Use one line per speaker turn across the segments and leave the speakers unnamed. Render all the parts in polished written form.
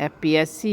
FPSC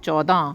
14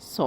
100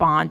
5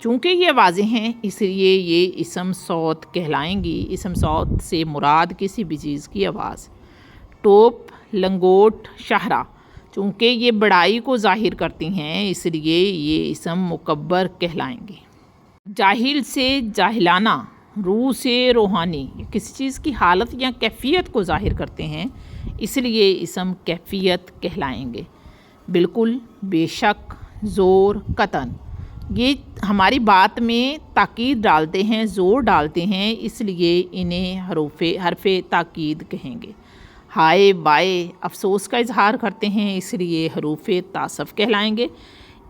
چونکہ یہ واضح ہیں اس لیے یہ اسم صوت کہلائیں گی۔ اسم صوت سے مراد کسی بھی چیز کی آواز۔ ٹوپ، لنگوٹ، شاہراہ، چونکہ یہ بڑائی کو ظاہر کرتی ہیں اس لیے یہ اسم مکبر کہلائیں گے۔ جاہل سے جاہلانہ، روح سے روحانی، کسی چیز کی حالت یا کیفیت کو ظاہر کرتے ہیں اس لیے اسم کیفیت کہلائیں گے۔ بالکل، بے شک، زور، قطعاً، یہ ہماری بات میں تاکید ڈالتے ہیں، زور ڈالتے ہیں، اس لیے انہیں حرف تاکید کہیں گے۔ ہائے بائے، افسوس کا اظہار کرتے ہیں اس لیے حروف تاسف کہلائیں گے۔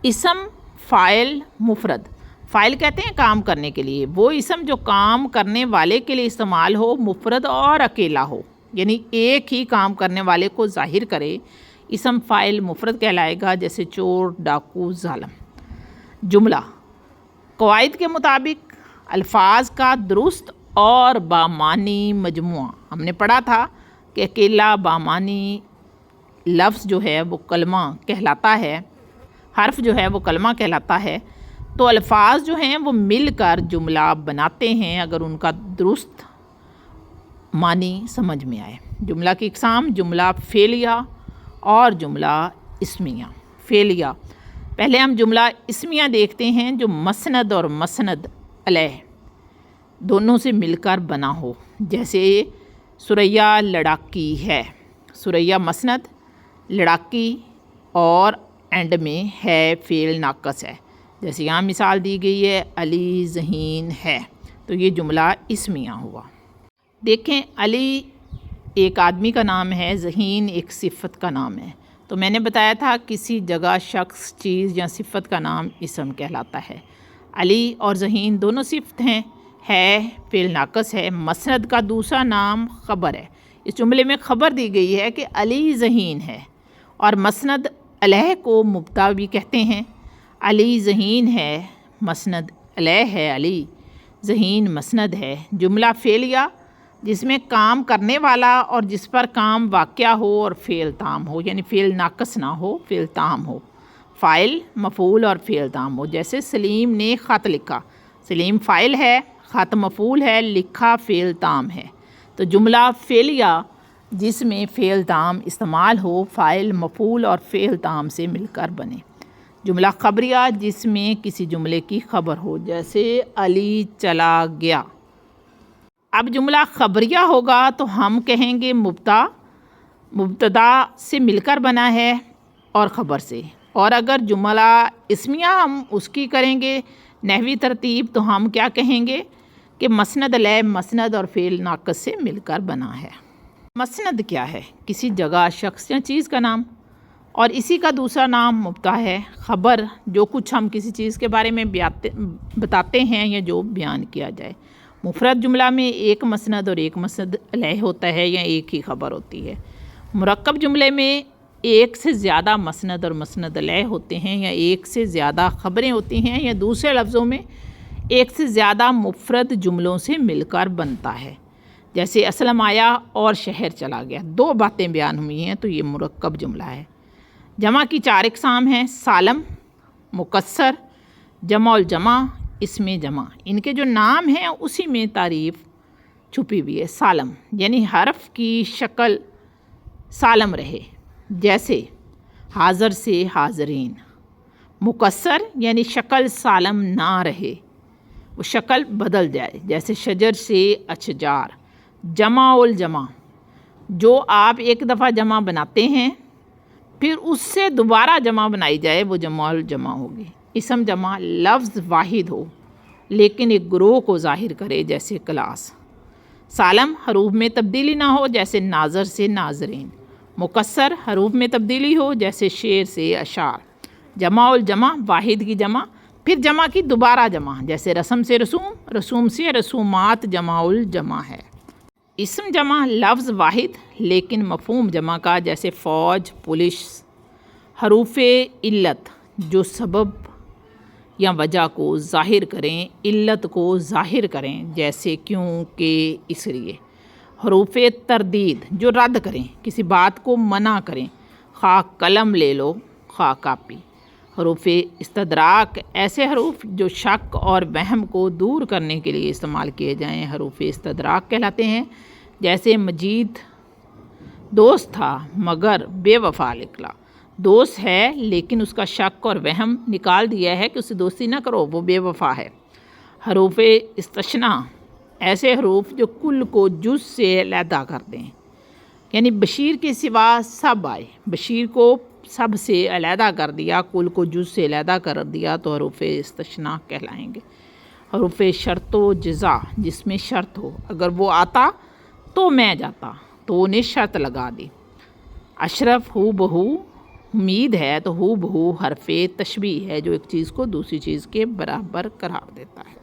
اسم فاعل مفرد، فاعل کہتے ہیں کام کرنے کے لیے، وہ اسم جو کام کرنے والے کے لیے استعمال ہو، مفرد اور اکیلا ہو، یعنی ایک ہی کام کرنے والے کو ظاہر کرے، اسم فاعل مفرد کہلائے گا، جیسے چور، ڈاکو، ظالم۔ جملہ قواعد کے مطابق الفاظ کا درست اور بامعنی مجموعہ۔ ہم نے پڑھا تھا کہ اکیلا بامعنی لفظ جو ہے وہ کلمہ کہلاتا ہے، حرف جو ہے وہ کلمہ کہلاتا ہے، تو الفاظ جو ہیں وہ مل کر جملہ بناتے ہیں اگر ان کا درست معنی سمجھ میں آئے۔ جملہ کی اقسام: جملہ فعلیہ اور جملہ اسمیہ۔ فعلیہ، پہلے ہم جملہ اسمیہ دیکھتے ہیں جو مسند اور مسند علیہ دونوں سے مل کر بنا ہو، جیسے ثریا لڑاکی ہے۔ ثریا مسند، لڑاکی اور اینڈ میں ہے فعل ناقص ہے، جیسے یہاں مثال دی گئی ہے علی ذہین ہے، تو یہ جملہ اسمیہ ہوا۔ دیکھیں، علی ایک آدمی کا نام ہے، ذہین ایک صفت کا نام ہے، تو میں نے بتایا تھا کسی جگہ، شخص، چیز یا صفت کا نام اسم کہلاتا ہے۔ علی اور ذہین دونوں صفت ہیں، ہے فعل ناقص ہے۔ مسند کا دوسرا نام خبر ہے، اس جملے میں خبر دی گئی ہے کہ علی ذہین ہے، اور مسند علیہ کو مبتدا بھی کہتے ہیں۔ علی ذہین ہے، مسند علیہ ہے علی، ذہین مسند ہے۔ جملہ فعلیہ، جس میں کام کرنے والا اور جس پر کام واقع ہو اور فعل تام ہو، یعنی فعل ناقص نہ ہو، فعل تام ہو، فاعل، مفعول اور فعل تام ہو، جیسے سلیم نے خط لکھا، سلیم فاعل ہے، خط مفعول ہے، لکھا فعل تام ہے۔ تو جملہ فعلیہ جس میں فعل تام استعمال ہو، فاعل، مفعول اور فعل تام سے مل کر بنے۔ جملہ خبریہ، جس میں کسی جملے کی خبر ہو، جیسے علی چلا گیا۔ اب جملہ خبریہ ہوگا تو ہم کہیں گے مبتدا سے مل کر بنا ہے اور خبر سے، اور اگر جملہ اسمیہ ہم اس کی کریں گے نحوی ترتیب تو ہم کیا کہیں گے کہ مسند علیہ مسند اور فعل ناقص سے مل کر بنا ہے۔ مسند کیا ہے؟ کسی جگہ، شخص یا چیز کا نام، اور اسی کا دوسرا نام مبتدا ہے۔ خبر، جو کچھ ہم کسی چیز کے بارے میں بتاتے ہیں یا جو بیان کیا جائے۔ مفرد جملہ میں ایک مسند اور ایک مسند علیہ ہوتا ہے یا ایک ہی خبر ہوتی ہے۔ مرکب جملے میں ایک سے زیادہ مسند اور مسند علیہ ہوتے ہیں یا ایک سے زیادہ خبریں ہوتی ہیں، یا دوسرے لفظوں میں ایک سے زیادہ مفرد جملوں سے مل کر بنتا ہے، جیسے اسلم آیا اور شہر چلا گیا، دو باتیں بیان ہوئی ہیں تو یہ مرکب جملہ ہے۔ جمع کی چار اقسام ہیں: سالم، مکسر، جمع الجمع، اسم جمع۔ ان کے جو نام ہیں اسی میں تعریف چھپی ہوئی ہے۔ سالم یعنی حرف کی شکل سالم رہے، جیسے حاضر سے حاضرین۔ مکسر یعنی شکل سالم نہ رہے، وہ شکل بدل جائے، جیسے شجر سے اشجار۔ جمع الجمع، جو آپ ایک دفعہ جمع بناتے ہیں پھر اس سے دوبارہ جمع بنائی جائے وہ جمع الجمع ہوگی۔ اسم جمع، لفظ واحد ہو لیکن ایک گروہ کو ظاہر کرے، جیسے کلاس۔ سالم، حروف میں تبدیلی نہ ہو، جیسے ناظر سے ناظرین۔ مکسر، حروف میں تبدیلی ہو، جیسے شعر سے اشعار۔ جمع الجمع، واحد کی جمع پھر جمع کی دوبارہ جمع، جیسے رسم سے رسوم، رسوم سے رسومات، جمع الجمع ہے۔ اسم جمع، لفظ واحد لیکن مفہوم جمع کا، جیسے فوج، پولیس۔ حروف علت، جو سبب یا وجہ کو ظاہر کریں، علت کو ظاہر کریں، جیسے کیوں، کہ، اس لیے۔ حروف تردید، جو رد کریں، کسی بات کو منع کریں، خواہ قلم لے لو، خواہ کاپی۔ حروف استدراک ایسے حروف جو شک اور وہم کو دور کرنے کے لیے استعمال کیے جائیں حروف استدراک کہلاتے ہیں، جیسے مجید دوست تھا مگر بے وفا نکلا۔ دوست ہے لیکن اس کا شک اور وہم نکال دیا ہے کہ اسے دوستی نہ کرو، وہ بے وفا ہے۔ حروف استثناء ایسے حروف جو کل کو جز سے علیحدہ کر دیں، یعنی بشیر کے سوا سب آئے، بشیر کو سب سے علیحدہ کر دیا، کل کو جز سے علیحدہ کر دیا تو حروف استثناء کہلائیں گے۔ حروف شرط و جزا جس میں شرط ہو، اگر وہ آتا تو میں جاتا، تو انہیں شرط لگا دی۔ اشرف ہو بہو امید ہے تو ہو بہو حرف تشبیہ ہے جو ایک چیز کو دوسری چیز کے برابر قرار دیتا ہے۔